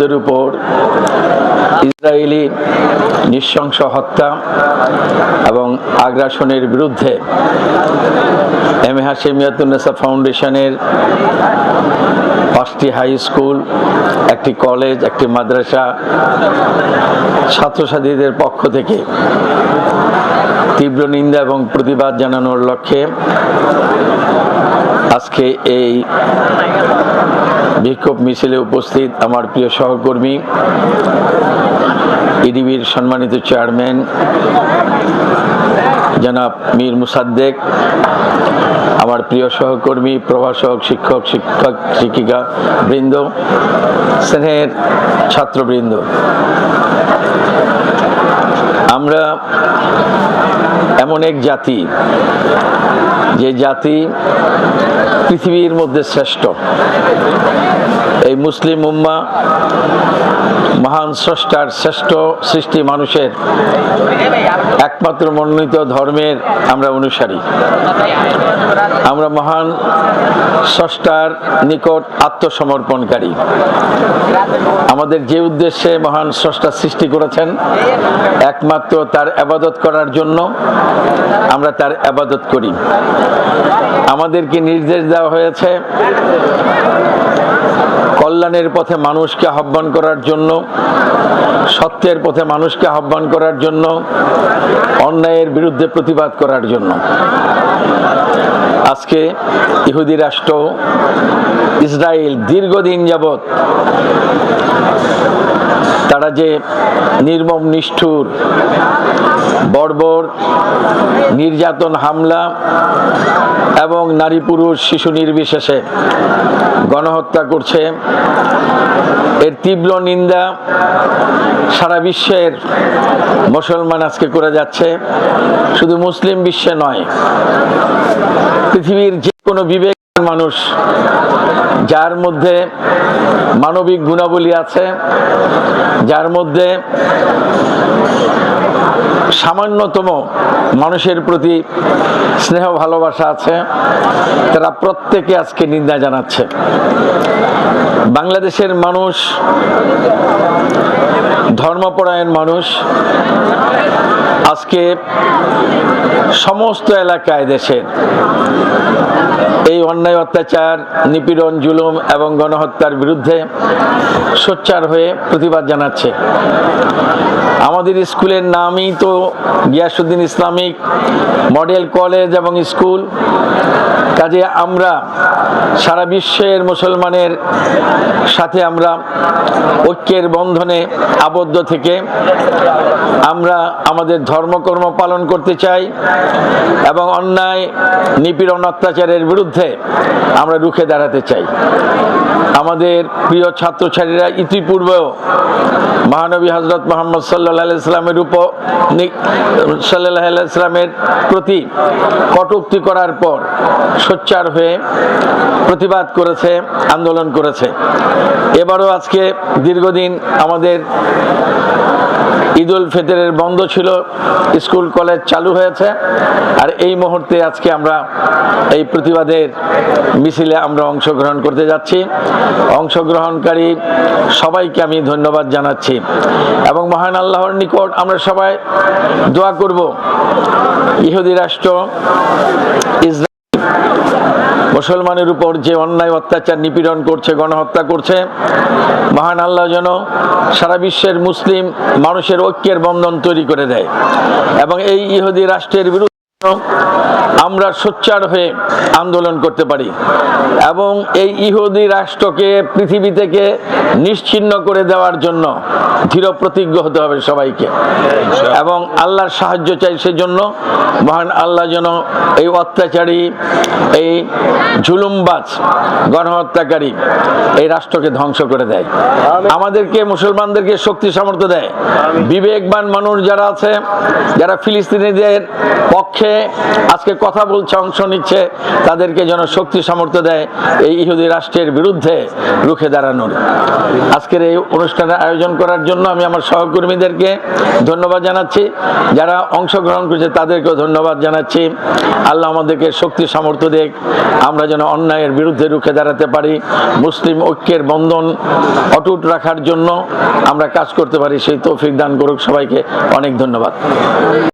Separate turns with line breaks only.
মুসলমানদের উপর ইসরায়েলি নৃশংস হত্যা এবং আগ্রাসনের বিরুদ্ধে হাশেমিয়াতুন্নেসা ফাউন্ডেশনের 5টি হাই স্কুল, একটি কলেজ, একটি মাদ্রাসা ছাত্রছাত্রীদের পক্ষ থেকে তীব্র নিন্দা এবং প্রতিবাদ জানানোর লক্ষ্যে আজকে এই বিক্ষোভ মিছিলে উপস্থিত আমার প্রিয় সহকর্মী, ইডিবির সম্মানিত চেয়ারম্যান জনাব মীর মুসাদ্দেক, আমার প্রিয় সহকর্মী, প্রভাষক, শিক্ষক শিক্ষিকা বৃন্দ, স্নেহের ছাত্রবৃন্দ। আমরা এমন এক জাতি, যে জাতি পৃথিবীর মধ্যে শ্রেষ্ঠ। এই মুসলিম উম্মাহ মহান স্রষ্টার শ্রেষ্ঠ সৃষ্টি মানুষের একমাত্র মনোনীত ধর্মের আমরা অনুসারী। আমরা মহান স্রষ্টার নিকট আত্মসমর্পণকারী। আমাদের যে উদ্দেশ্যে মহান স্রষ্টা সৃষ্টি করেছেন, একমাত্র তার ইবাদত করার জন্য আমরা তার ইবাদত করি। আমাদেরকে নির্দেশ দেওয়া হয়েছে কল্যাণের পথে মানুষকে আহ্বান করার জন্য, সত্যের পথে মানুষকে আহ্বান করার জন্য, অন্যায়ের বিরুদ্ধে প্রতিবাদ করার জন্য। আজকে ইহুদি রাষ্ট্র ইসরায়েল দীর্ঘদিন যাবৎ তারা যে নির্মম নিষ্ঠুর বর্বর নির্যাতন, হামলা এবং নারী পুরুষ শিশু নির্বিশেষে গণহত্যা করছে, এর তীব্র নিন্দা সারা বিশ্বের মুসলমান আজকে করে যাচ্ছে। শুধু মুসলিম বিশ্বে নয়, পৃথিবীর যে কোনো বিবেকবান মানুষ, যার মধ্যে মানবিক গুণাবলী আছে, যার মধ্যে সামান্যতম মানুষের প্রতি স্নেহ ভালোবাসা আছে, তারা প্রত্যেকে আজকে নিন্দা জানাচ্ছে। বাংলাদেশের মানুষ ধর্মপরায়ণ মানুষ। আজকে সমস্ত এলাকায় দেশের এই অন্যায়, অত্যাচার, নিপীড়ন, জুলুম এবং গণহত্যার বিরুদ্ধে সোচ্চার হয়ে প্রতিবাদ জানাচ্ছে। আমাদের স্কুলের নামই তো গিয়াসউদ্দিন ইসলামিক মডেল কলেজ এবং স্কুল। কাজে আমরা সারা বিশ্বের মুসলমানের সাথে আমরা ঐক্যের বন্ধনে আবদ্ধ থেকে আমরা আমাদের ধর্মকর্ম পালন করতে চাই এবং অন্যায়, নিপীড়ন, অত্যাচারের বিরুদ্ধে আমরা রুখে দাঁড়াতে চাই। আমাদের প্রিয় ছাত্রছাত্রীরা ইতিপূর্বেও মহানবী হযরত মুহাম্মদ সাল্লাল্লাহু আলাইহি ওয়াসাল্লামের প্রতি কটূক্তি করার পর সোচ্চার হয়ে প্রতিবাদ করেছে, আন্দোলন করেছে। এবারও আজকে দীর্ঘদিন আমাদের ঈদুল ফিতরের বন্ধ ছিল, স্কুল কলেজ চালু হয়েছে, আর এই মুহূর্তে আজকে আমরা এই প্রতিবাদের মিছিলে আমরা অংশগ্রহণ করতে যাচ্ছি। অংশগ্রহণকারী সবাইকে আমি ধন্যবাদ জানাচ্ছি এবং মহান আল্লাহর নিকট আমরা সবাই দোয়া করব, ইহুদি রাষ্ট্র ইসরায়েল মুসলমানের উপর যে অন্যায়, অত্যাচার, নিপীড়ন করছে, গণহত্যা করছে, মহান আল্লাহ যেন সারা বিশ্বের মুসলিম মানুষের ঐক্যের বন্ধন তৈরি করে দেয় এবং এই ইহুদি রাষ্ট্রের বিরুদ্ধে আমরা সোচ্চার হয়ে আন্দোলন করতে পারি এবং এই ইহুদি রাষ্ট্রকে পৃথিবী থেকে নিশ্চিহ্ন করে দেওয়ার জন্য দৃঢ় প্রতিজ্ঞ হতে হবে সবাইকে এবং আল্লাহর সাহায্য চাই। সেজন্য মহান আল্লাহ যেন এই অত্যাচারী, এই জুলুমবাজ, গণহত্যাকারী এই রাষ্ট্রকে ধ্বংস করে দেয়, আমাদেরকে মুসলমানদেরকে শক্তি সামর্থ্য দেয়। বিবেকবান মানুষ যারা আছে, যারা ফিলিস্তিনিদের পক্ষে আজকে কথা বলছে, অংশ নিচ্ছে, তাদেরকে যেন শক্তি সামর্থ্য দেয় এই ইহুদি রাষ্ট্রের বিরুদ্ধে রুখে দাঁড়ানোর। আজকের এই অনুষ্ঠানের আয়োজন করার জন্য আমি আমার সহকর্মীদেরকে ধন্যবাদ জানাচ্ছি, যারা অংশগ্রহণ করেছে তাদেরকেও ধন্যবাদ জানাচ্ছি। আল্লাহ আমাদেরকে শক্তি সামর্থ্য দেখ, আমরা যেন অন্যায়ের বিরুদ্ধে রুখে দাঁড়াতে পারি, মুসলিম ঐক্যের বন্ধন অটুট রাখার জন্য আমরা কাজ করতে পারি, সেই তৌফিক দান করুক। সবাইকে অনেক ধন্যবাদ।